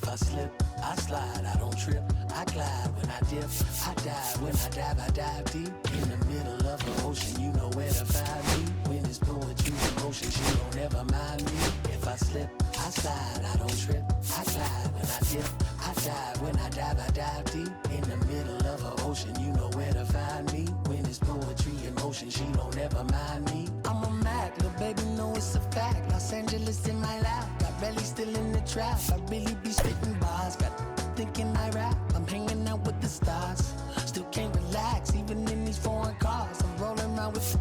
I slip, I slide, I don't trip. I glide when I dip, I dive. When I dive deep. In the middle of the ocean, you know where to find me. When it's poetry in motion, she don't ever mind me. If I slip, I slide, I don't trip. I glide when I dip, I dive. When I dive deep. In the middle of the ocean, you know where to find me. When it's poetry in motion, she don't ever mind me. I'm a Mac, little baby, know it's a fact. Los Angeles in my lap, got belly still in the trap. I really be spitting bars, got thinking I rap. I'm hanging out with the stars, still can't relax, even in these foreign cars. I'm rolling around with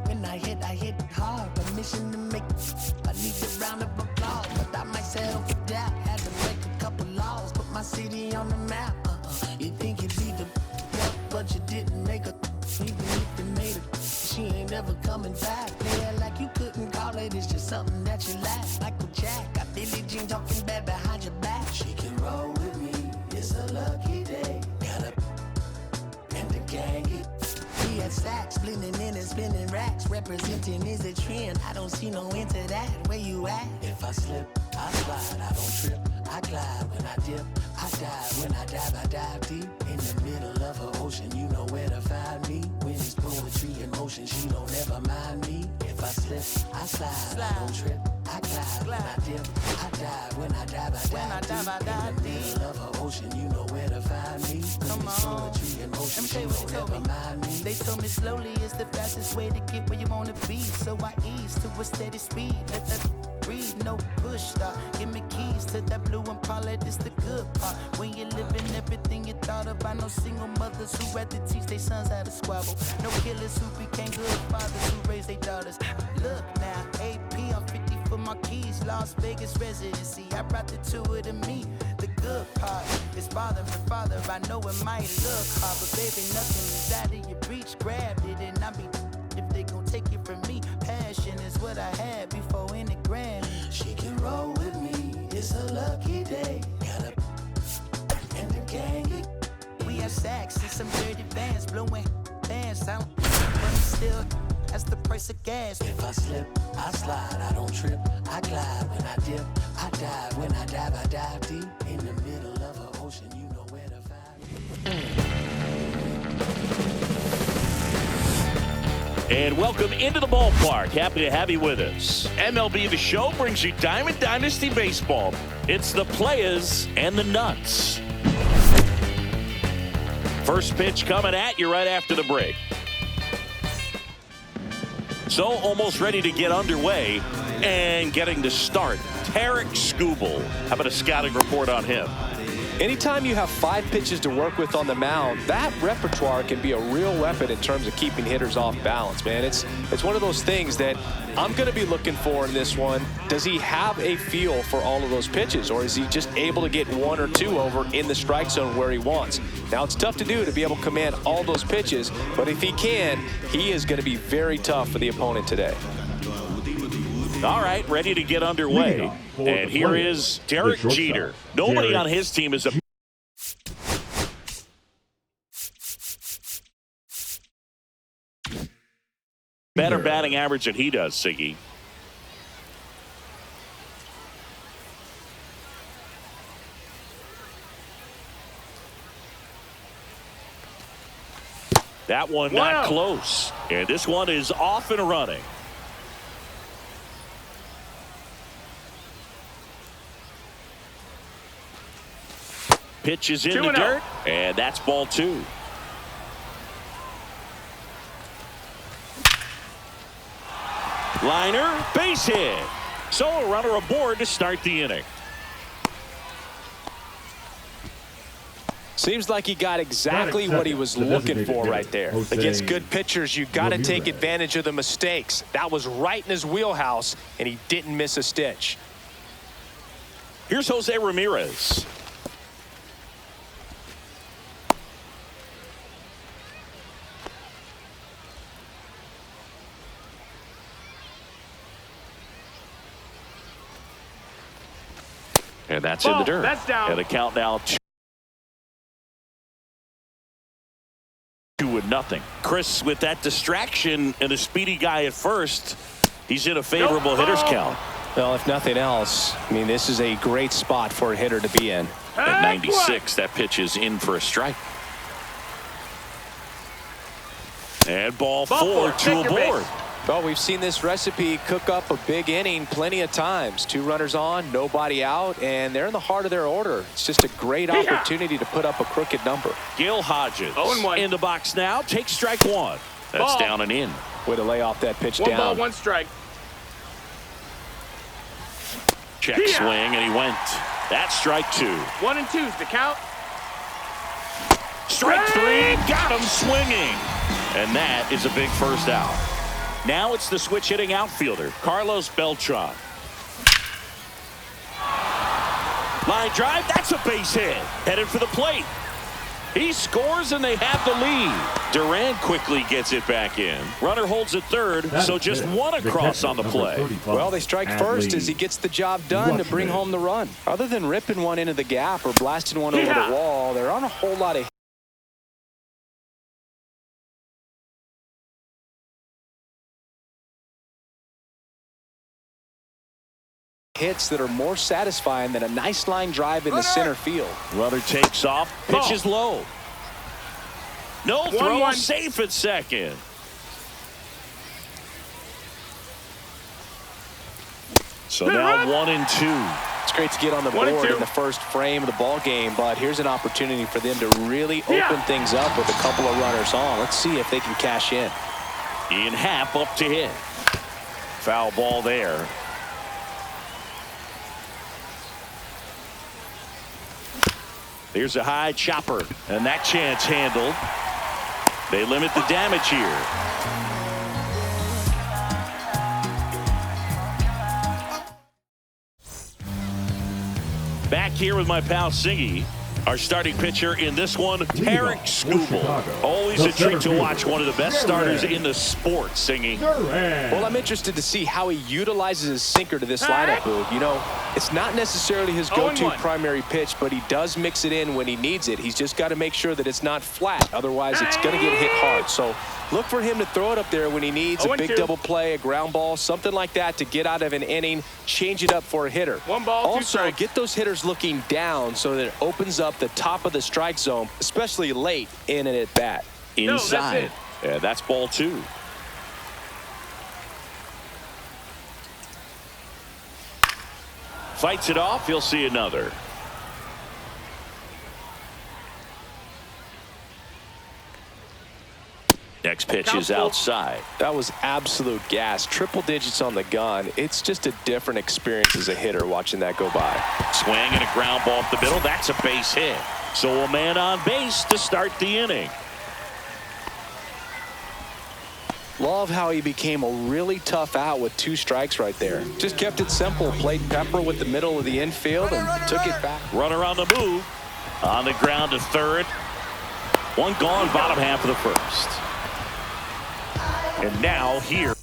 when I hit hard. Permission to make, I need a round of applause, but I myself adapt. Had to break a couple laws, put my city on the map. You think you'd be the but you didn't make a. Even if you made it, she ain't never coming back. Play it like you couldn't call it, it's just something that you lack. Michael Jack, got Billie Jean talking bad behind your back. She can roll with me, it's a lucky day. Got a and the gang. We at Saks, blending in and spinning racks. Representing is a trend, I don't see no end to that. Where you at? If I slip, I slide, I don't trip. I glide when I dip, I dive. When I dive deep. In the middle of the ocean, you know where to find me. When it's poetry in motion, she don't ever mind me. If I slip, I slide, I don't trip. I glide when I dip, I dive. When I dive deep. In the middle of the ocean, you know where to find me. When it's poetry in motion, she don't ever mind me. They told me slowly is the fastest way to get where you wanna be. So I ease to a steady speed. Let that breathe, no push stop. Give me keys to that blue Impala, this the good part. When you're living everything you thought about. No single mothers who rather teach their sons how to squabble. No killers who became good fathers who raised their daughters. Look now, AP, I'm 50 for my keys. Las Vegas residency, I brought the two of them me. The good part is father and father. I know it might look hard, but baby, nothing is out of your reach. Grabbed it and I be if they gon' take it from me. Passion is what I had before in the Grammy. She can roll with me, it's a lucky day. Got a and the gang. We have Saks and some dirty vans, blowing bands out. But still, that's the price of gas. If I slip, I slide, I don't trip. I glide when I dip, I dive. When I dive deep. In the middle of the ocean, you know where to find me. And welcome into the ballpark. Happy to have you with us. MLB The Show brings you Diamond Dynasty Baseball. It's the players and the nuts. First pitch coming at you right after the break. So almost ready to get underway and getting to start. Tarek Skubal. How about a scouting report on him? Anytime you have 5 pitches to work with on the mound, that repertoire can be a real weapon in terms of keeping hitters off balance, man. It's one of those things that I'm going to be looking for in this one. Does he have a feel for all of those pitches, or is he just able to get 1 or 2 over in the strike zone where he wants? Now, it's tough to do to be able to command all those pitches, but if he can, he is going to be very tough for the opponent today. All right, ready to get underway. And here is Derek Jeter. Nobody on his team is a better batting average than he does, Siggy. That one not close. And this one is off and running. Pitch is in the dirt, and that's ball 2. Liner, base hit. So a runner aboard to start the inning. Seems like he got exactly what he was looking for right there. Against good pitchers, you got to take advantage of the mistakes. That was right in his wheelhouse, and he didn't miss a stitch. Here's Jose Ramirez. And that's in the dirt. That's down. And the count now 2-0. Chris, with that distraction and a speedy guy at first, he's in a favorable hitter's count. Well, if nothing else, I mean, this is a great spot for a hitter to be in. At 96, that pitch is in for a strike. And ball four, two aboard. Well, we've seen this recipe cook up a big inning plenty of times. 2 runners on, nobody out, and they're in the heart of their order. It's just a great opportunity to put up a crooked number. Gil Hodges 0-1. in the box now. Takes strike one. That's Ball. down and in. Way to lay off that pitch One down. ball, 1 strike. Check swing, and he went. That's strike 2. 1 and 2's the count. Strike 3, got him swinging. And that is a big first out. Now it's the switch hitting outfielder, Carlos Beltran. Line drive, that's a base hit. Headed for the plate. He scores and they have the lead. Duran quickly gets it back in. Runner holds at third, so just one across on the play. Well, they strike first as he gets the job done to bring home the run. Other than ripping one into the gap or blasting one over the wall, there aren't a whole lot of hits that are more satisfying than a nice line drive in the center field. Runner takes off, pitches low. No throw, 1-1. safe at second. So now 1 and 2. It's great to get on the 1 and board 2. in the first frame of the ball game, but here's an opportunity for them to really open things up with a couple of runners on. Let's see if they can cash in. Ian Happ up to hit. Foul ball there. Here's a high chopper, and that chance handled. They limit the damage here. Back here with my pal Singy. Our starting pitcher in this one, Tarek Skubal. Always a treat to watch one of the best starters in the sport, Singy. Well, I'm interested to see how he utilizes his sinker to this lineup, Boog. You know, it's not necessarily his go-to primary pitch, but he does mix it in when he needs it. He's just got to make sure that it's not flat. Otherwise, it's going to get hit hard. So look for him to throw it up there when he needs a big double play, a ground ball, something like that to get out of an inning, change it up for a hitter. 1 ball, 2 also, strikes. get those hitters looking down so that it opens up the top of the strike zone, especially late in an at-bat. Inside. Yeah, that's ball 2. Fights it off. You'll see another. Next pitch is outside. That was absolute gas. Triple digits on the gun. It's just a different experience as a hitter watching that go by. Swing and a ground ball up the middle. That's a base hit. So a man on base to start the inning. Love how he became a really tough out with 2 strikes right there. Just kept it simple. Played pepper with the middle of the infield and took it back. Runner on the move. On the ground to third. One gone, bottom half of the first. And now here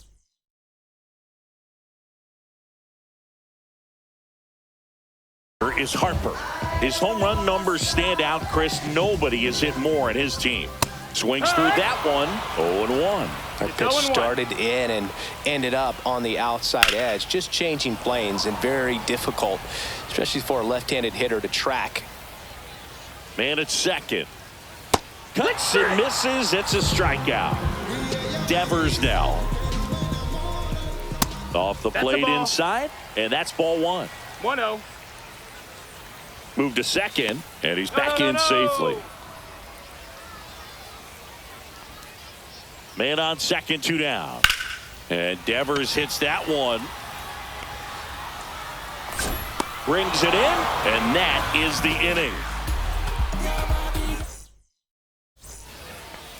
is Harper. His home run numbers stand out, Chris. Nobody has hit more in his team. Swings through that one. 0-1. That pitch started in and ended up on the outside edge. Just changing planes and very difficult, especially for a left-handed hitter to track. Man at second. Cuts and misses. It's a strikeout. Devers now. Off the plate inside, and that's ball 1. 1-0. Move to second, and he's back in safely. Man on second, 2 down. And Devers hits that one. Brings it in, and that is the inning.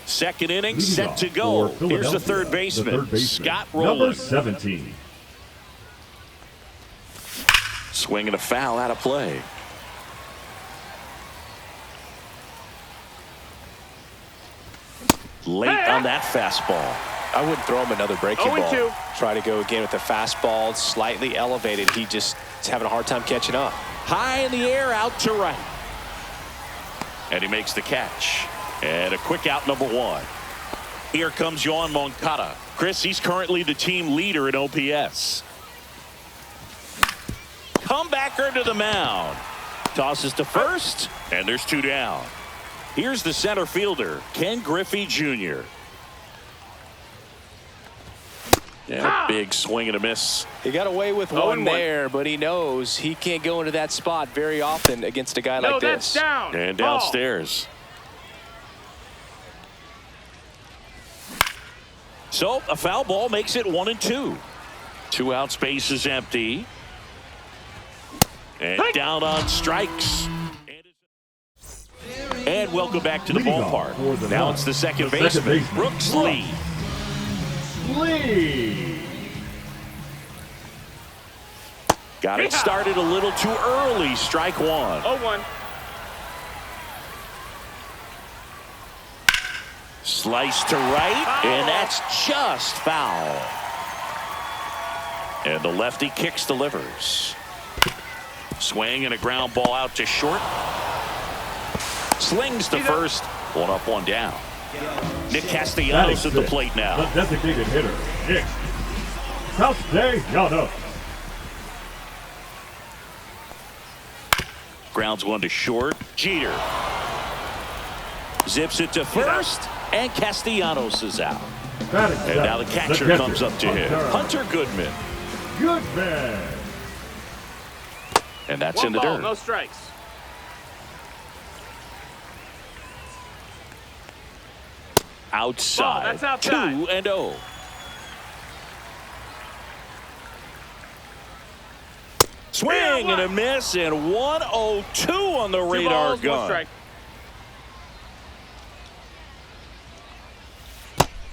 Second inning set to go. Here's the third baseman, Scott Rowland. Number 17. Swinging a foul out of play. Late on that fastball. I wouldn't throw him another breaking 0-2. ball. Try to go again with the fastball, slightly elevated. He just is having a hard time catching up. High in the air, out to right. And he makes the catch. And a quick out, number 1. Here comes Yoan Moncada. Chris, he's currently the team leader in OPS. comebacker to the mound. Tosses to first, and there's 2 down. Here's the center fielder, Ken Griffey Jr. Yeah, big swing and a miss. He got away with one there, but he knows he can't go into that spot very often against a guy like this. Down. And downstairs. So a foul ball makes it 1-2. 2 outs, base is empty. And down on strikes. And welcome back to the ballpark. Now it's the second baseman, Brooks Lee. Got it started a little too early. Strike 1. 0-1. Slice to right, and that's just foul. And the lefty kicks, delivers. Swing and a ground ball out to short. Slings to first. 1 up, 1 down. Nick Castellanos at the plate now. The designated hitter, Nick Castellanos. Grounds 1 to short. Jeter zips it to first, and Castellanos is out. And now the catcher comes up to him, Hunter Goodman. And that's 1 in the ball, dirt. no strikes. Outside. That's outside. 2-0. Swing and a miss, and 1-0-2 on the 2 radar balls, 1 gun. strike.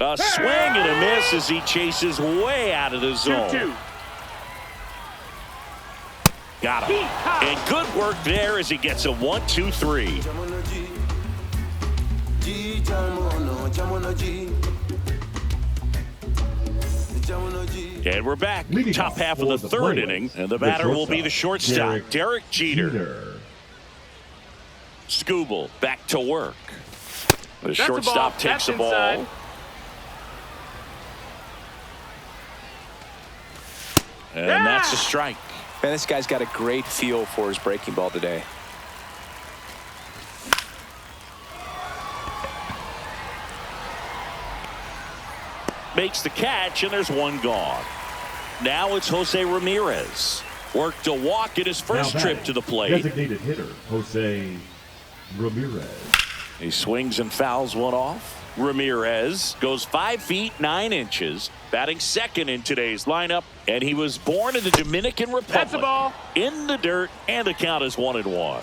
A swing and a miss as he chases way out of the zone. 2-2. Got him. And good work there as he gets a 1-2-3. And we're back. Top half of the third inning, and the batter will be the shortstop, Derek Jeter. Scooble back to work. The shortstop takes the ball. And that's a strike. Man, this guy's got a great feel for his breaking ball today. Makes the catch, and there's 1 gone. Now it's Jose Ramirez. Worked a walk in his first trip to the plate. Designated hitter, Jose Ramirez. He swings and fouls 1 off. Ramirez goes 5 feet 9 inches, batting second in today's lineup, and he was born in the Dominican Republic. That's a ball. In the dirt, and the count is 1-1.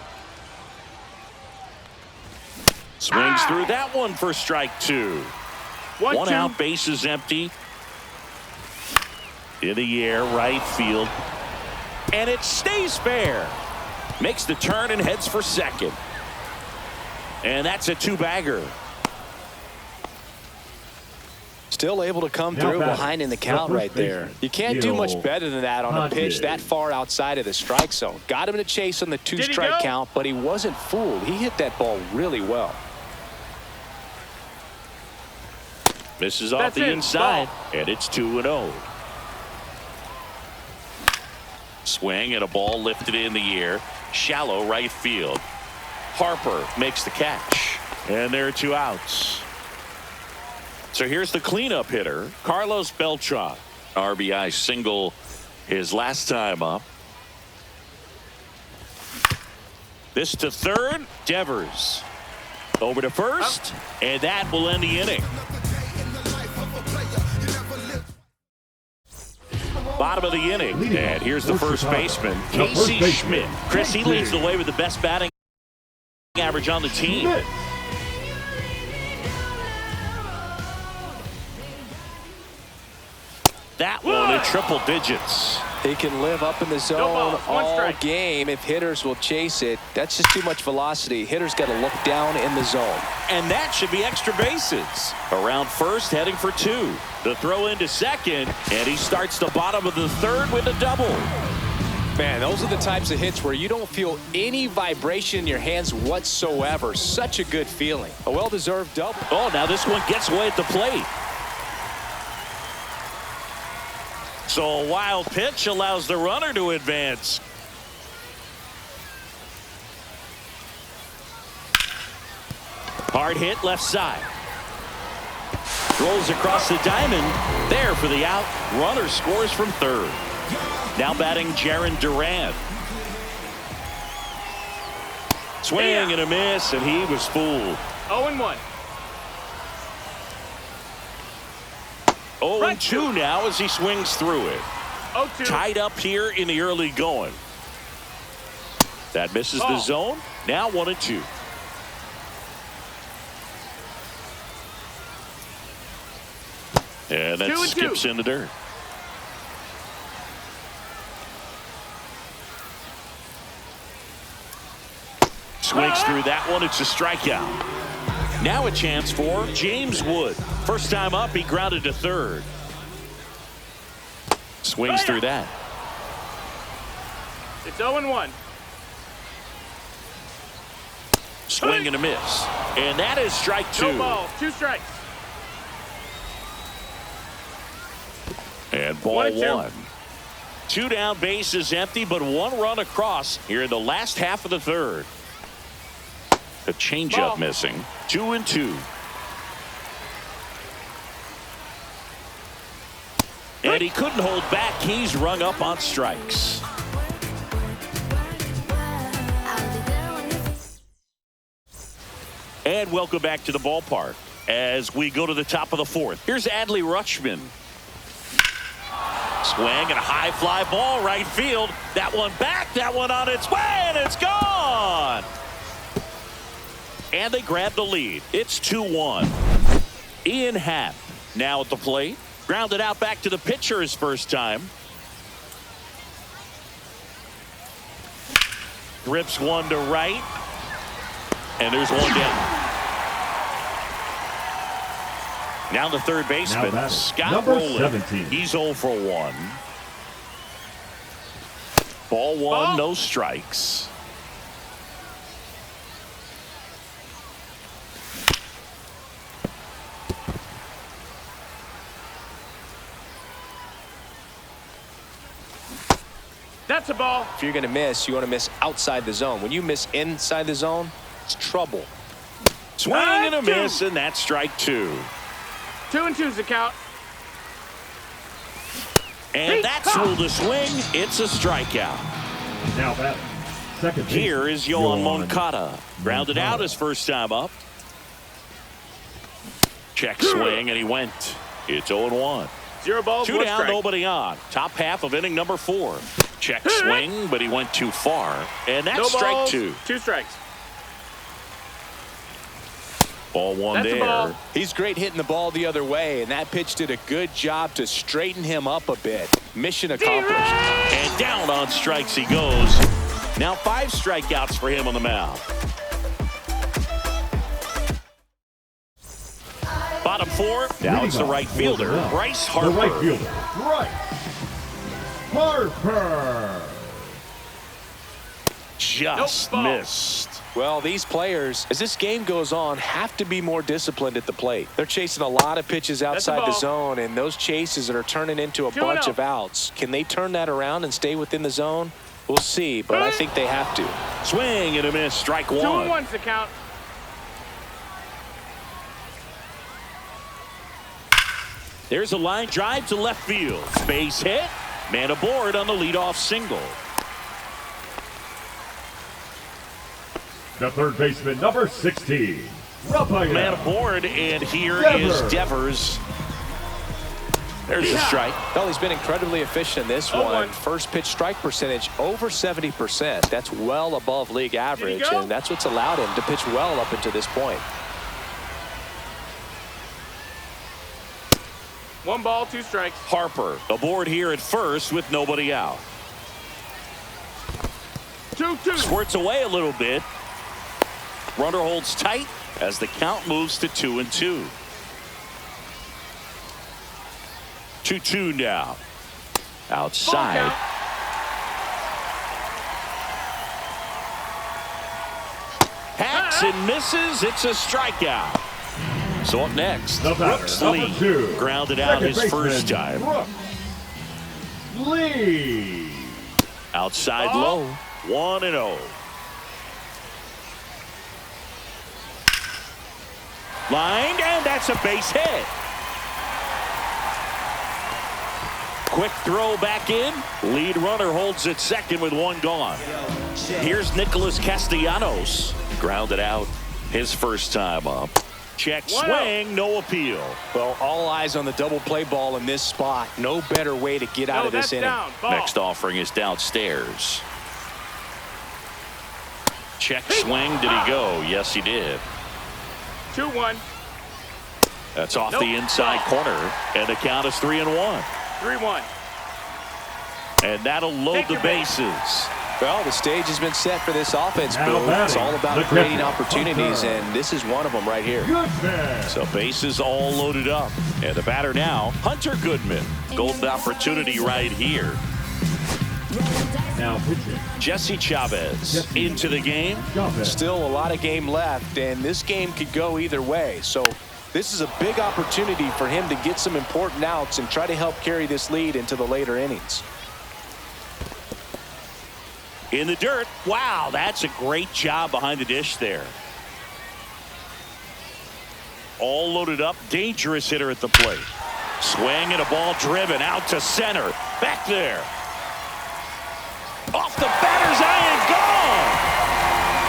Swings through that one for strike 2. 1 out, base is empty. In the air, right field. And it stays fair. Makes the turn and heads for second. And that's a 2-bagger. Still able to come through behind in the count right there. You can't do much better than that on a pitch that far outside of the strike zone. Got him to chase on the 2-strike count, but he wasn't fooled. He hit that ball really well. Misses off the inside, and it's 2-0. Swing and a ball lifted in the air. Shallow right field. Harper makes the catch. And there are 2 outs. So here's the cleanup hitter, Carlos Beltran. RBI single his last time up. This to third, Devers. Over to first, and that will end the inning. Bottom of the inning, and here's the first baseman, Casey Schmidt. Chris, he leads the way with the best batting average on the team. That one in triple digits. He can live up in the zone all game if hitters will chase it. That's just too much velocity. Hitters got to look down in the zone. And that should be extra bases. Around first, heading for 2. The throw into second, and he starts the bottom of the third with a double. Man, those are the types of hits where you don't feel any vibration in your hands whatsoever. Such a good feeling. A well-deserved double. Oh, now this one gets away at the plate. So a wild pitch allows the runner to advance. Hard hit left side. Rolls across the diamond. There for the out. Runner scores from third. Now batting Jarren Duran. Swing and a miss, and he was fooled. 0-1. 0-2 now as he swings through it. 0-2. Tied up here in the early going. That misses the zone. Now 1-2. And that skips in the dirt. Swings through that one. It's a strikeout. Now a chance for James Wood. First time up, he grounded to third. Swings through that. It's 0-1. Swing and a miss. And that is strike two. No ball. 2 strikes. And ball 1. 2 down, bases empty, but 1 run across here in the last half of the third. The changeup missing. 2-2. And he couldn't hold back. He's rung up on strikes. And welcome back to the ballpark as we go to the top of the 4th. Here's Adley Rutschman. Swing and a high fly ball right field. That one back, that one on its way, and it's gone. And they grab the lead. It's 2-1. Ian Happ now at the plate. Grounded out back to the pitcher his first time. Rips one to right. And there's one down. Now the third baseman, Scott Rowland. He's 0 for 1. Ball 1, no strikes. That's a ball. If you're going to miss, you want to miss outside the zone. When you miss inside the zone, it's trouble. Swing and a miss, and that's strike 2. 2-2's the count. And that's ruled a swing. It's a strikeout. Now that second base. Here is Yohan Moncada. Grounded out his first time up. Check swing, and he went. It's 0-1. 0 balls, 2 1 down, strike. nobody on. Top half of inning number 4. Check swing, but he went too far. And that's No strike balls, 2. 2 strikes. Ball 1 That's there. a ball. He's great hitting the ball the other way, and that pitch did a good job to straighten him up a bit. Mission accomplished. And down on strikes he goes. Now 5 strikeouts for him on the mound. Bottom 4. Now it's the right fielder, Bryce Harper. The right fielder, Bryce Harper. Just missed. Well, these players, as this game goes on, have to be more disciplined at the plate. They're chasing a lot of pitches outside the zone, and those chases are turning into a bunch of outs. Can they turn that around and stay within the zone? We'll see, but I think they have to. Swing and a miss, strike 1. 2-1's the count. There's a line drive to left field. Base hit. Man aboard on the leadoff single. The third baseman, number 16. Rafael. Man aboard, and here is Devers. There's a strike. Well, he's been incredibly efficient in this one. First pitch strike percentage over 70%. That's well above league average, and that's what's allowed him to pitch well up until this point. 1 ball, 2 strikes. Harper aboard here at first with nobody out. 2-2. Squirts away a little bit. Runner holds tight as the count moves to 2-2. 2-2 now. Outside. Hacks and misses. It's a strikeout. So up next, Brooks Lee. Grounded out his first time. Lee. Outside low. 1-0. Lined, and that's a base hit. Quick throw back in. Lead runner holds at second with one gone. Here's Nicholas Castellanos. Grounded out his first time up. Check swing, no appeal. Well, all eyes on the double play ball in this spot. No better way to get out of this inning. Next offering is downstairs. Check swing, did he go? Yes, he did. 2-1. That's off the inside corner, and the count is 3-1. 3-1. And that'll load the bases. Well, the stage has been set for this offense, Now Boone. It's batting, all about the creating catcher, opportunities, Hunter. and this is one of them right here. Goodman. So bases all loaded up. And the batter now, Hunter Goodman. Golden opportunity right here. Now pitching. Jesse Chavez into the game. Chavez. Still a lot of game left, and this game could go either way. So this is a big opportunity for him to get some important outs and try to help carry this lead into the later innings. In the dirt. Wow, that's a great job behind the dish there. All loaded up. Dangerous hitter at the plate. Swing and a ball driven out to center. Back there. Off the batter's eye and gone.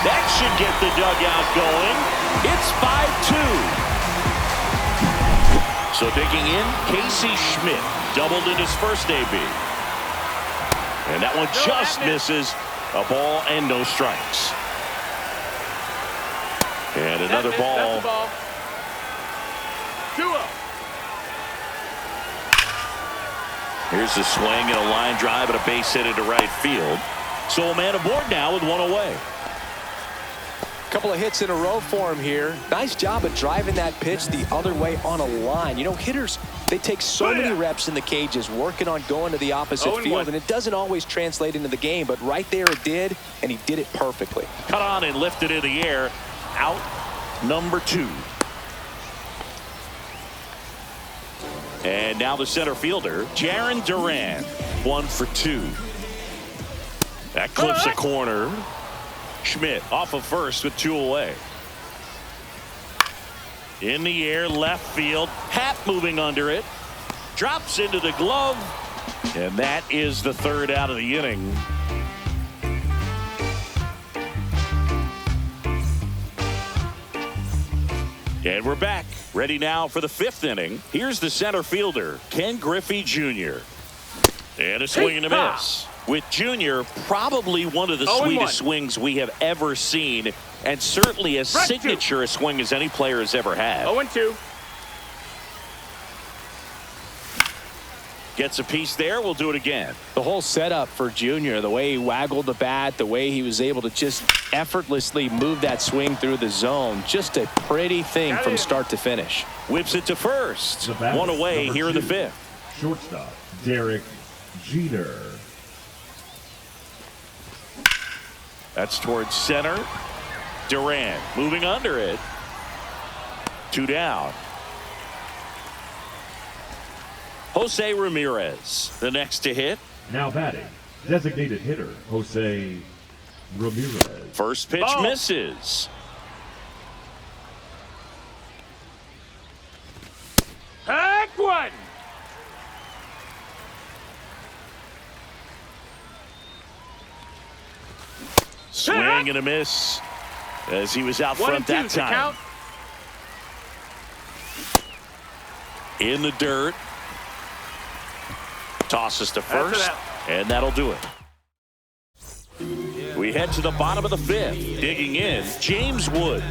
That should get the dugout going. It's 5-2. So digging in, Casey Schmidt doubled in his first AB. And that one just misses. A ball and no strikes. And another ball. That's the ball. 2-0. Here's a swing and a line drive and a base hit into right field. So a man aboard now with one away. Couple of hits in a row for him here. Nice job of driving that pitch the other way on a line. You know, hitters, they take so many reps in the cages working on going to the opposite field, and it doesn't always translate into the game, but right there it did, and he did it perfectly. Cut on and lifted in the air. Out number 2. And now the center fielder, Jarren Duran, 1 for 2. That clips a corner. Schmidt off of first with 2 away. In the air, left field. Happ moving under it. Drops into the glove. And that is the 3rd out of the inning. And we're back. Ready now for the 5th inning. Here's the center fielder, Ken Griffey Jr. And a swing and a miss. With Jr., probably one of the sweetest swings we have ever seen, and certainly as signature a swing as any player has ever had. 0-2. Gets a piece there. We'll do it again. The whole setup for Junior, the way he waggled the bat, the way he was able to just effortlessly move that swing through the zone, just a pretty thing from start to finish. Whips it to first. One away here in the 5th. Shortstop, Derek Jeter. That's towards center. Duran moving under it. 2 down. Jose Ramirez, the next to hit. Now batting, designated hitter, Jose Ramirez. First pitch misses. Heck one. Swing and a miss as he was out front that time. In the dirt. Tosses to first, and that'll do it. We head to the bottom of the 5th. Digging in, James Wood.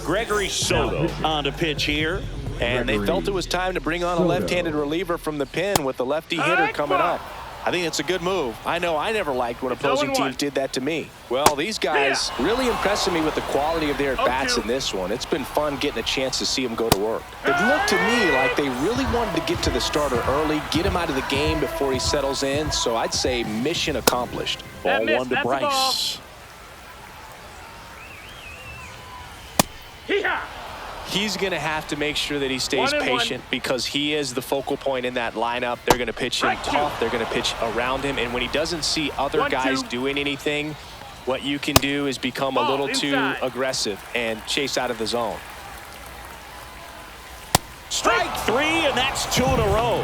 Gregory Soto on the pitch here. And they felt it was time to bring on a left-handed reliever from the pen with the lefty hitter coming up. I think it's a good move. I know I never liked when opposing teams did that to me. Well, these guys really impressing me with the quality of their bats in this one. It's been fun getting a chance to see them go to work. It looked to me like they really wanted to get to the starter early, get him out of the game before he settles in. So I'd say mission accomplished. Ball 1 to Bryce. He's going to have to make sure that he stays patient because he is the focal point in that lineup. They're going to pitch him tough. They're going to pitch around him. And when he doesn't see other guys doing anything, what you can do is become a little too aggressive and chase out of the zone. Strike three, and that's 2 in a row.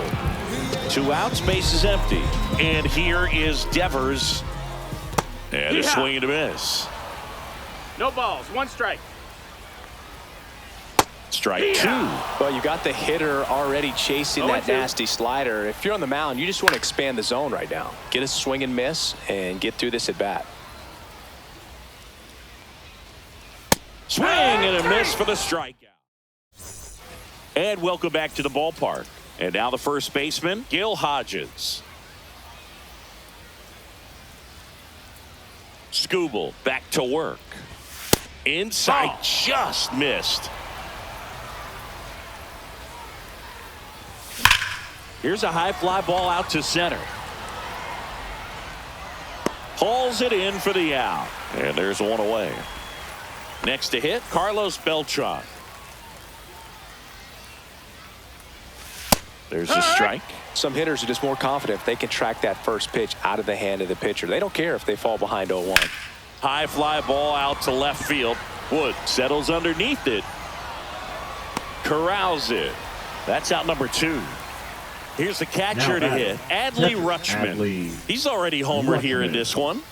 2 outs, base is empty. And here is Devers. And a swing and a miss. No balls, 1 strike. Strike 2. Well, you got the hitter already chasing that nasty slider. If you're on the mound, you just want to expand the zone right now. Get a swing and miss and get through this at bat. Swing and a miss for the strikeout. And welcome back to the ballpark. And now the first baseman, Gil Hodges. Skubal back to work. Inside, just missed. Here's a high fly ball out to center. Hauls it in for the out. And there's 1 away. Next to hit, Carlos Beltran. There's a strike. Some hitters are just more confident if they can track that first pitch out of the hand of the pitcher. They don't care if they fall behind 0-1. High fly ball out to left field. Wood settles underneath it. Corrals it. That's out number 2. Here's the catcher to hit, Adley Rutschman. He's already homered here in this one.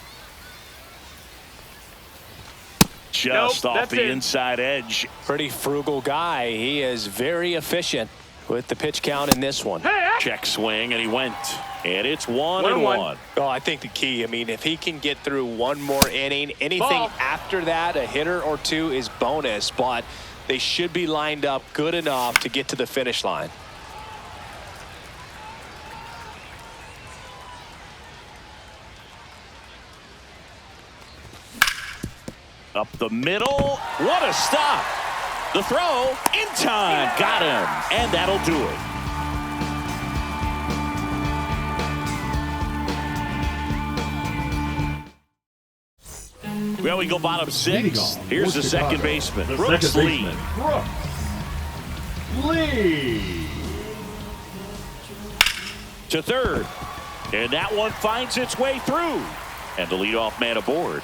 Just off the inside edge. Pretty frugal guy. He is very efficient with the pitch count in this one. Check swing, and he went. And it's 1-1. Oh, I think the key, I mean, if he can get through 1 more inning, anything after that, a hitter or 2 is bonus, but they should be lined up good enough to get to the finish line. Up the middle. What a stop. The throw in time. Got him. And that'll do it. Well, we go bottom 6. Here's the second baseman, Brooks Lee. To third. And that one finds its way through. And the leadoff man aboard.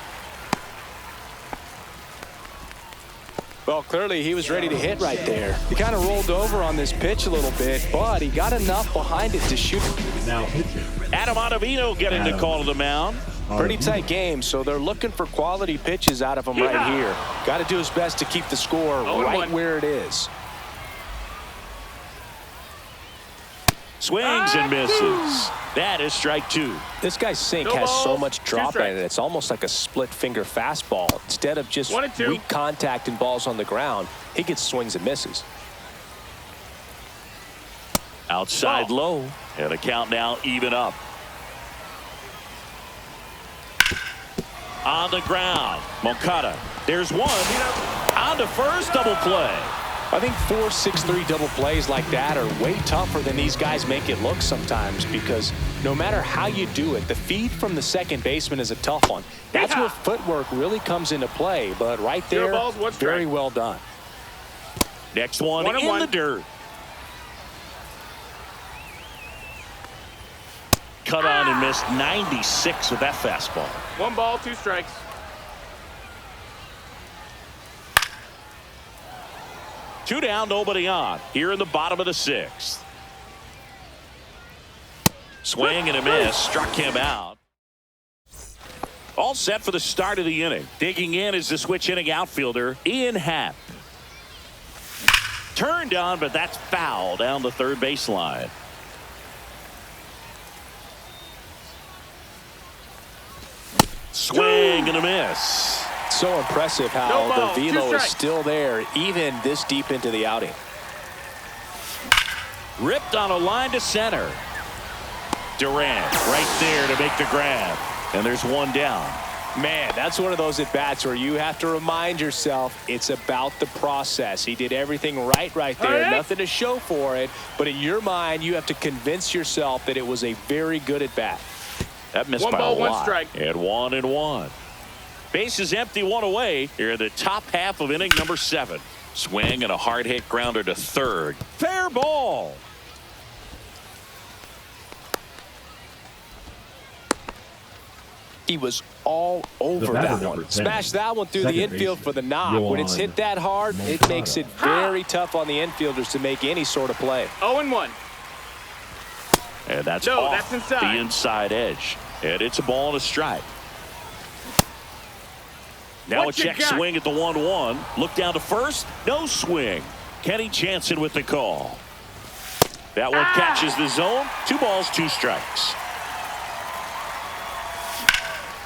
Well, clearly he was ready to hit right there. He kind of rolled over on this pitch a little bit, but he got enough behind it to shoot. Now pitching. Adam Ottavino getting the call to the mound. Pretty tight game, so they're looking for quality pitches out of him right here. Got to do his best to keep the score right where it is. Swings and misses. That is strike 2. This guy's sink has so much drop in it. It's almost like a split finger fastball. Instead of just weak contact and balls on the ground, he gets swings and misses. Outside low, and the count now even up. On the ground, Moncada. There's one. On to first, double play. I think 4-6-3 double plays like that are way tougher than these guys make it look sometimes, because no matter how you do it, the feed from the second baseman is a tough one. That's where footwork really comes into play, but right there, very well done. Next one in the dirt. Cut on and missed 96 with that fastball. 1 ball, 2 strikes. Two down, nobody on. Here in the bottom of the 6th. Swing and a miss. Struck him out. All set for the start of the inning. Digging in is the switch hitting outfielder, Ian Happ. Turned on, but that's foul down the third baseline. Swing and a miss. So impressive how the velo is still there even this deep into the outing. Ripped on a line to center. Durant right there to make the grab. And there's one down. Man, that's one of those at-bats where you have to remind yourself it's about the process. He did everything right there. Nothing to show for it. But in your mind, you have to convince yourself that it was a very good at-bat. That missed by a lot. 1 strike. And 1-1. Base is empty, 1 away. Here in the top half of inning number 7. Swing and a hard hit grounder to third. Fair ball. He was all over that one. Smashed that one through the infield for the knock. When it's hit that hard, it makes it very tough on the infielders to make any sort of play. 0-1. And that's that's inside. The inside edge. And it's a ball and a strike. Now a check swing at the 1-1. Look down to first. No swing. Kenny Jansen with the call. That one catches the zone. 2 balls, 2 strikes.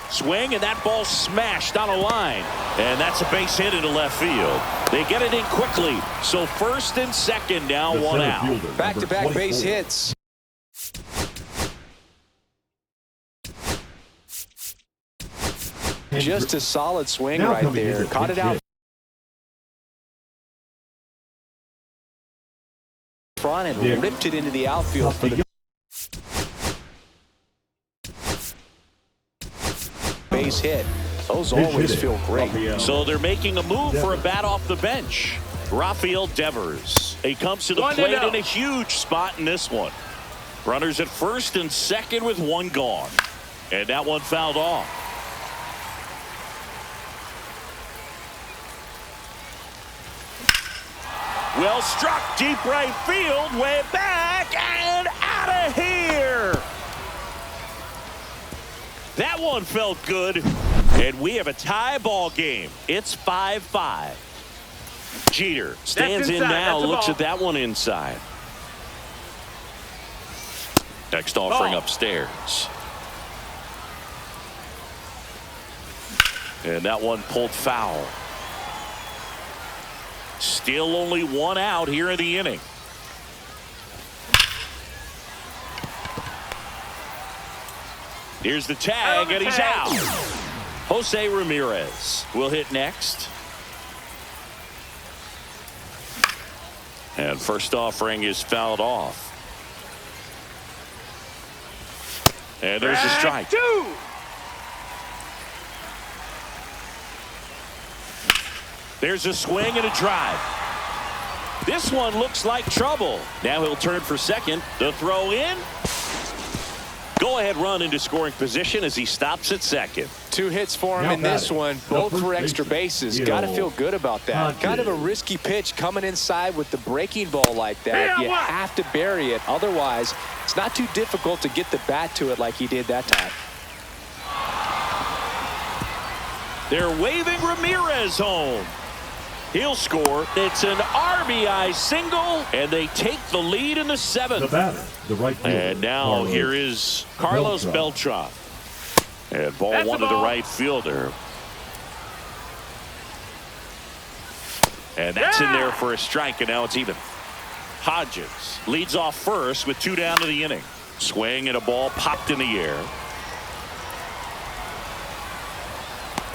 Swing, and that ball smashed on a line. And that's a base hit into left field. They get it in quickly. So first and second now, 1 out. Back-to-back base hits. Just a solid swing right there. Caught it out front and ripped it into the outfield for the base hit. Those always feel great. So they're making a move for a bat off the bench. Rafael Devers. He comes to the plate in a huge spot in this one. Runners at first and second with 1 gone. And that one fouled off. Well struck, deep right field, way back and out of here. That one felt good, and we have a tie ball game. It's 5-5. Jeter stands in now, looks at that one inside. Next offering upstairs. And that one pulled foul. Still only 1 out here in the inning. Here's the tag, and he's out. Jose Ramirez will hit next. And first offering is fouled off. And there's a strike. 2. There's a swing and a drive. This one looks like trouble. Now he'll turn for second. The throw in. Go-ahead run into scoring position as he stops at second. 2 hits for him in this one, both for extra bases. Got to feel good about that. Kind of a risky pitch coming inside with the breaking ball like that. You have to bury it. Otherwise, it's not too difficult to get the bat to it like he did that time. They're waving Ramirez home. He'll score. It's an RBI single, and they take the lead in the 7th. The batter, the right fielder. And now here is Carlos Beltran. And ball 1 to the right fielder. And that's in there for a strike, and now it's even. Hodges leads off first with 2 down to the inning. Swing and a ball popped in the air.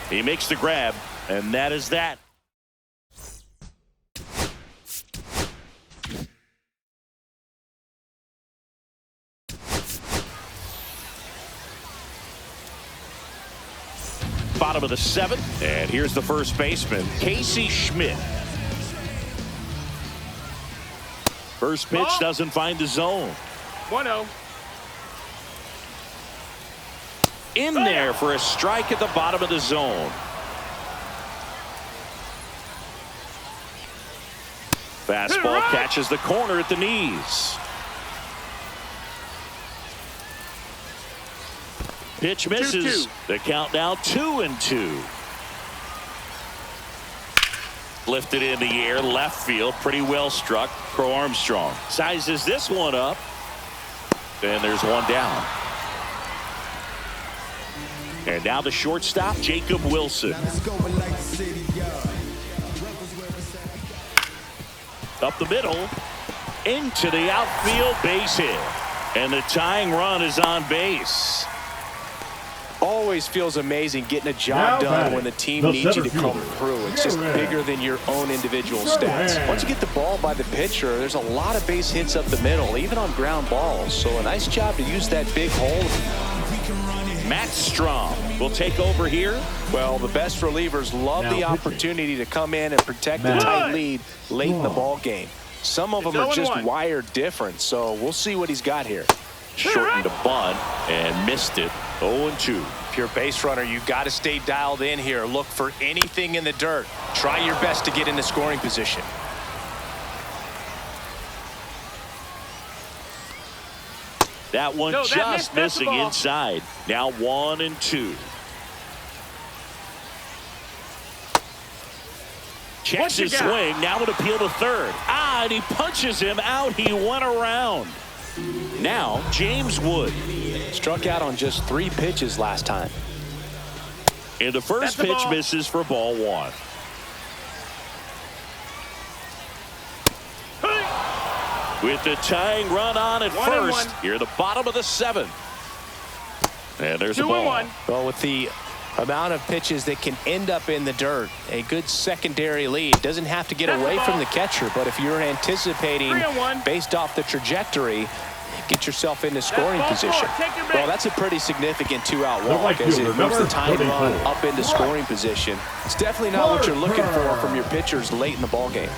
He makes the grab, and that is that. Bottom of the 7th, and here's the first baseman, Casey Schmidt. First pitch doesn't find the zone. 1-0. In there for a strike at the bottom of the zone. Fastball catches the corner at the knees. Pitch misses. 2-2. The count now 2-2. Lifted in the air, left field, pretty well struck. Crow Armstrong sizes this one up. And there's 1 down. And now the shortstop, Jacob Wilson. Up the middle, into the outfield, base hit. And the tying run is on base. Always feels amazing getting a job done when the team needs you to come through. It's just bigger than your own individual stats. Once you get the ball by the pitcher, there's a lot of base hits up the middle, even on ground balls. So a nice job to use that big hole. Matt Strom will take over here. Well, the best relievers love the opportunity to come in and protect the tight lead late in the ball game. Some of them are just wired different, so we'll see what he's got here. Shortened a bunt and missed it. 0-2. If you're a base runner, you got to stay dialed in here. Look for anything in the dirt. Try your best to get into scoring position. That one just missing inside. Now 1-2. Checks his swing. Now an appeal to third. And he punches him out. He went around. Now James Wood. Struck out on just 3 pitches last time. And the first pitch misses for ball 1. With the tying run on at first, here the bottom of the 7th. And there's a ball. Well, with the amount of pitches that can end up in the dirt, a good secondary lead. Doesn't have to get away from the catcher, but if you're anticipating based off the trajectory, get yourself into scoring position. Well, that's a pretty significant 2-out walk as it moves the tying run up into scoring position. It's definitely not what you're looking for from your pitchers late in the ball game.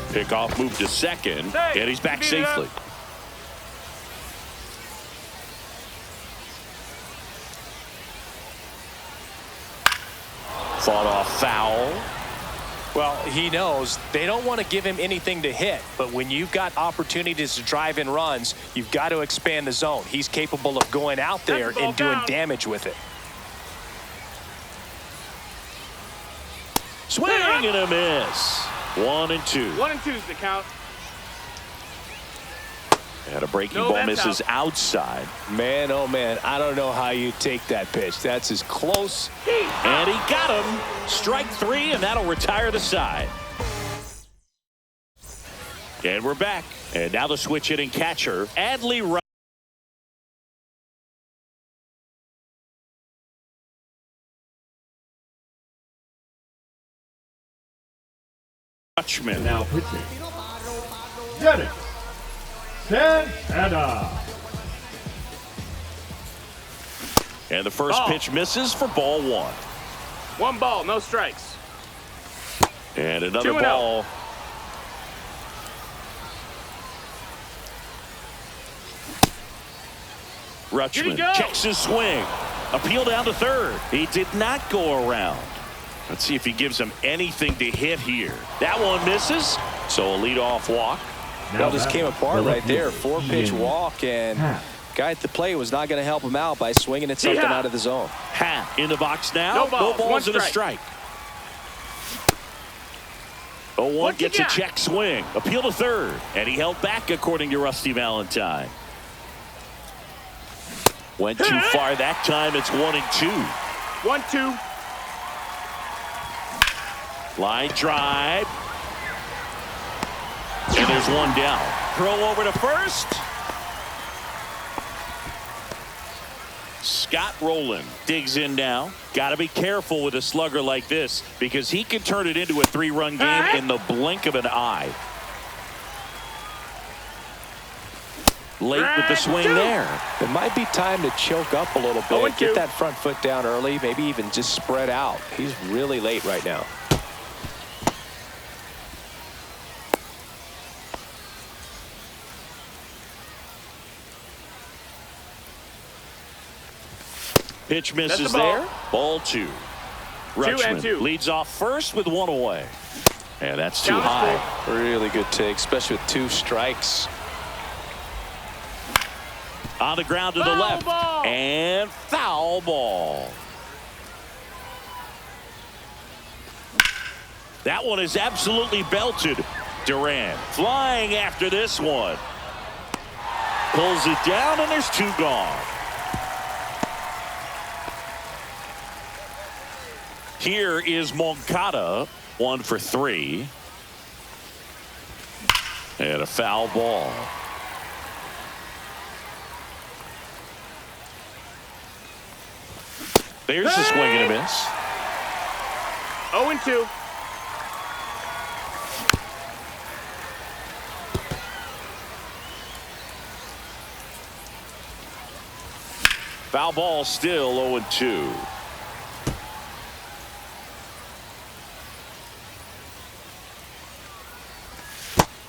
Pickoff move to second, and he's back safely. Fought off foul. Well, he knows they don't want to give him anything to hit, but when you've got opportunities to drive in runs, you've got to expand the zone. He's capable of going out there and doing damage with it. Swing and a miss. 1-2. 1-2's the count. And a breaking ball misses outside. Man, oh man, I don't know how you take that pitch. That's as close. And he got him. Strike 3, and that'll retire the side. And we're back. And now the switch hitting catcher, Adley Rutschman. Now pitching. Get it. Santana. And the first pitch misses for ball 1. 1 ball, no strikes. And another ball. Rutschman checks his swing. Appeal down to third. He did not go around. Let's see if he gives him anything to hit here. That one misses. So a leadoff walk. Well, just came apart right there. 4-pitch walk, and guy at the plate was not going to help him out by swinging at something out of the zone. In the box now. No balls and a strike. 0-1 gets a check swing. Appeal to third. And he held back, according to Rusty Valentine. Went too far that time. It's 1-2. 1-2. Line drive. And there's one down. Throw over to first. Scott Rowland digs in now. Got to be careful with a slugger like this because he can turn it into a 3-run game in the blink of an eye. Late with the swing there. It might be time to choke up a little bit. Get that front foot down early. Maybe even just spread out. He's really late right now. Pitch misses there. Ball 2. Rutschman leads off first with 1 away. And that's too high. Really good take, especially with 2 strikes. On the ground to the left. And foul ball. That one is absolutely belted. Duran flying after this one. Pulls it down, and there's 2 gone. Here is Moncada, 1 for 3. And a foul ball. There's the swing and a miss. 0-2. Foul ball still 0-2.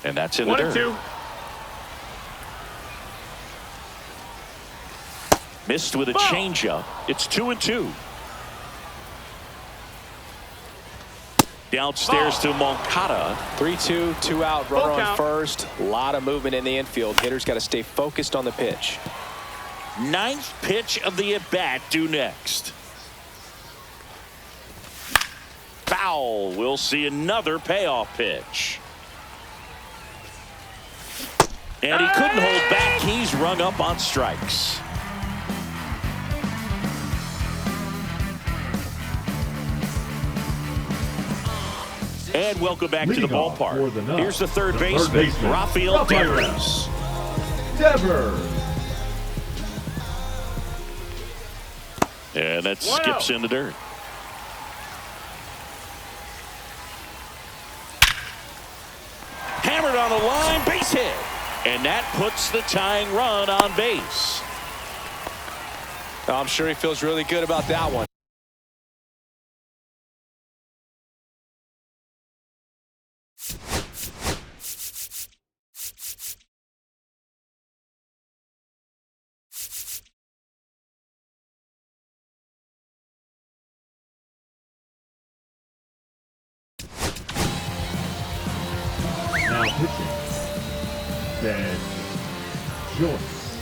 And that's in the dirt. 1-2. Missed with a changeup. It's 2-2. Downstairs to Moncada. 3-2, 2 out, runner on count. first. A lot of movement in the infield. Hitter's got to stay focused on the pitch. Ninth pitch of the at-bat due next. Foul. We'll see another payoff pitch. And he couldn't hold back. He's rung up on strikes. And welcome back to the ballpark. Here's the third baseman, Rafael Devers. And that skips in the dirt. Hammered on the line, base hit. And that puts the tying run on base. I'm sure he feels really good about that one. Now pitching. Ben Joyce.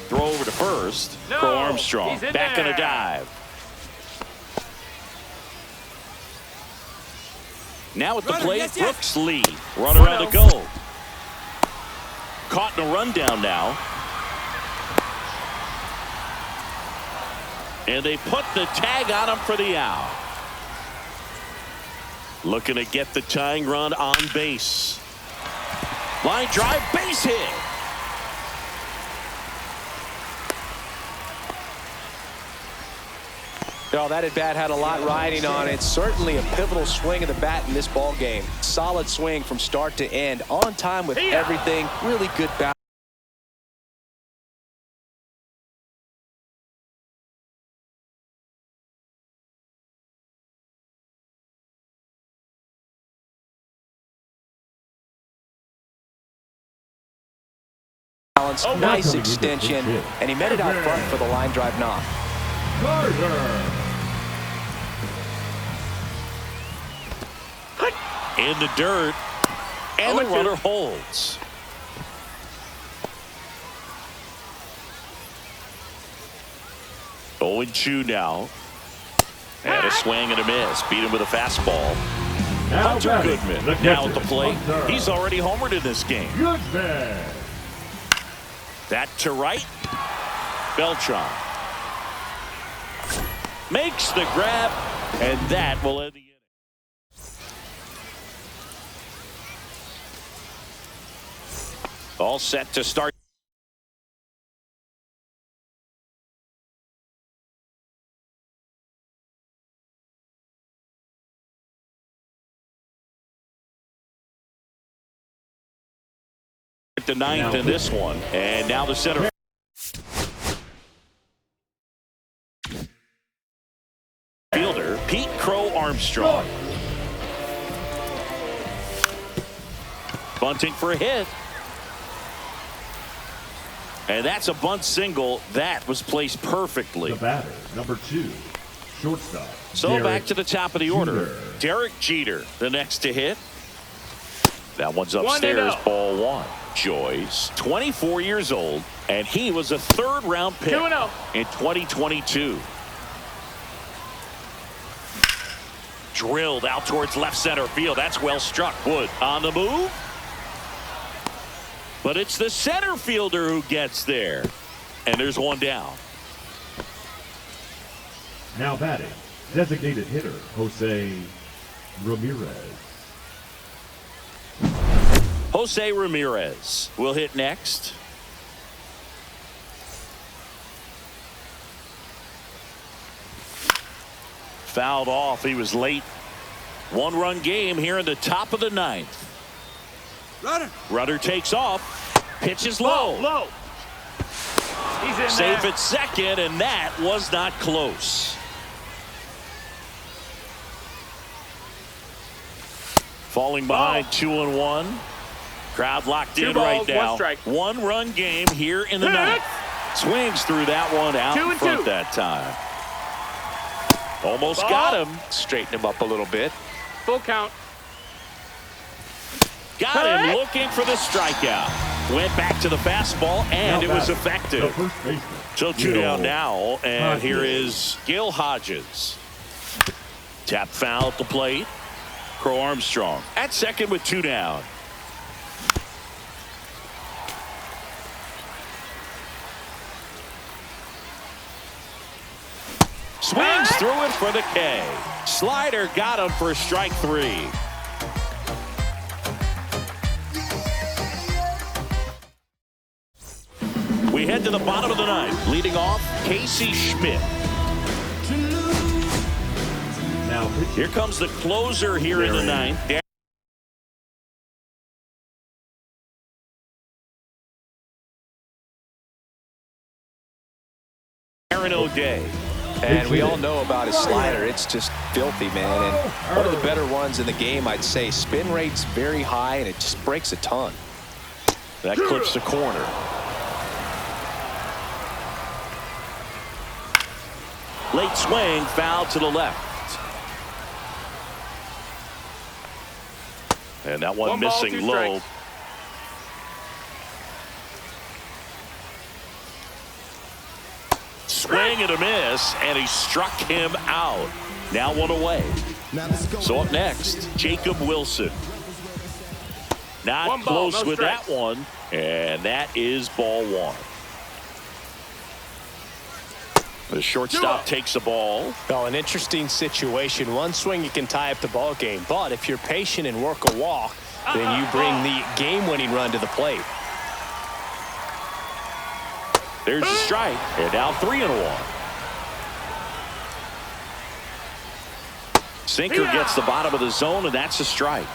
Throw over to first. No, Crow Armstrong he's in back on a there. dive. Now at the plate, Brooks Lee. Runner on the go. Caught in a rundown now. And they put the tag on him for the out. Looking to get the tying run on base. Line drive, base hit. No, that at-bat had a lot riding on it. Certainly a pivotal swing of the bat in this ball game. Solid swing from start to end. On time with everything. Really good balance. Nice extension, and he met it out front for the line drive knock. In the dirt, and the runner holds. Oh, 0-2 now. And a swing and a miss. Beat him with a fastball. Hunter Goodman now at the plate. He's already homered in this game. Goodman. That to right. Beltran makes the grab, and that will end the inning. All set to start. The ninth in this one, and now the center fielder, Pete Crow Armstrong. Bunting for a hit. And that's a bunt single. That was placed perfectly. The batter, number 2, shortstop. So back to the top of the order. Derek Jeter, the next to hit. That one's upstairs, ball one. Joyce, 24 years old, and he was a third-round pick in 2022. Drilled out towards left center field. That's well struck. Wood on the move. But it's the center fielder who gets there. And there's one down. Now batting, designated hitter, Jose Ramirez. Jose Ramirez will hit next. Fouled off. He was late. One-run game here in the top of the ninth. Runner takes off. Pitch is low. Low. He's in Safe there. at second, and that was not close. Falling behind 2-1. Crowd locked in right now. 1-run game here in the ninth. Swings through that one out in front that time. Almost got him. Straighten him up a little bit. Full count. Got him looking for the strikeout. Went back to the fastball, and it was effective. So 2 down now, and here is Gil Hodges. Tap foul at the plate. Crow Armstrong at second with 2 down. Swings through it for the K. Slider got him for strike 3. We head to the bottom of the ninth. Leading off, Casey Schmidt. Now Here comes the closer here in the ninth. Aaron O'Day. And we all know about his slider. It's just filthy, man. And one of the better ones in the game, I'd say. Spin rate's very high, and it just breaks a ton. That clips the corner. Late swing, foul to the left. And that one missing low. Swing and a miss, and he struck him out. Now 1 away. So up next, Jacob Wilson. Not close with that one, and that is ball 1. The shortstop takes the ball. Well, an interesting situation. One swing, you can tie up the ball game. But if you're patient and work a walk, then you bring the game-winning run to the plate. There's the strike, and now 3-1. Sinker gets the bottom of the zone, and that's a strike.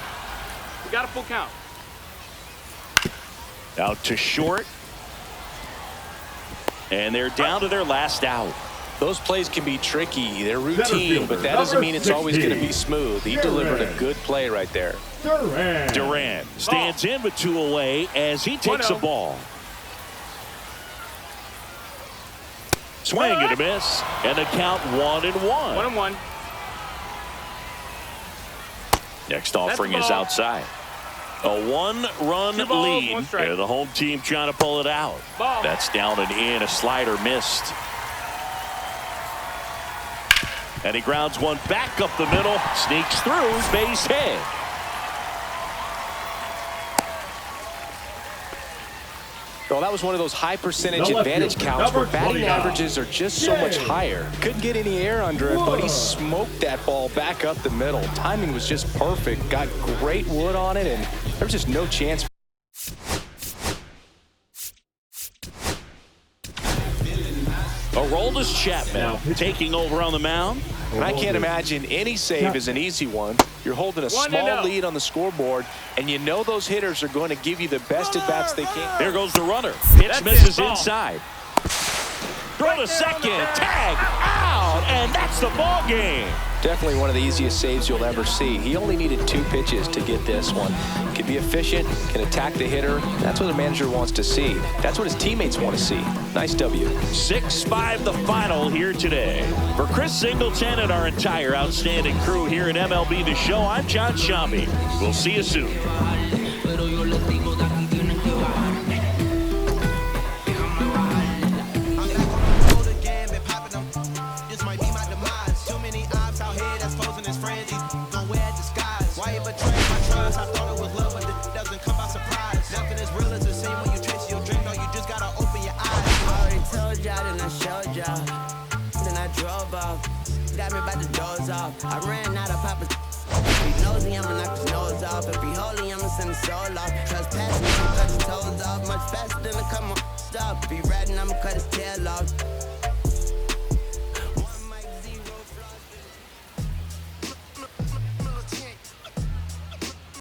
We got a full count. Out to short. And they're down to their last out. Those plays can be tricky. They're routine, but that doesn't mean it's always going to be smooth. He delivered a good play right there. Duran stands in with 2 away as he takes a ball. Swing and a miss, and the count 1-1. 1-1. Next offering is outside. A 1-run lead, and the home team trying to pull it out. That's down and in. A slider missed. And he grounds one back up the middle, sneaks through, base hit. Well, that was one of those high percentage advantage counts where batting averages are just so much higher. Couldn't get any air under it, but he smoked that ball back up the middle. Timing was just perfect. Got great wood on it, and there was just no chance. Aroldis Chapman taking over on the mound. And I can't imagine any save is an easy one. You're holding a small lead on the scoreboard, and you know those hitters are going to give you the best at-bats they can. There goes the runner. Pitch misses inside. Throw to second. Tag out, and that's the ball game. Definitely one of the easiest saves you'll ever see. He only needed 2 pitches to get this one. Can be efficient, can attack the hitter. That's what the manager wants to see. That's what his teammates want to see. Nice W. 6-5 the final here today. For Chris Singleton and our entire outstanding crew here at MLB The Show, I'm John Shambi. We'll see you soon. Got me by the doors off. I ran out of poppers. If he nosy, I'ma knock his nose off. If he holy, I'ma send his soul off. Trespassing,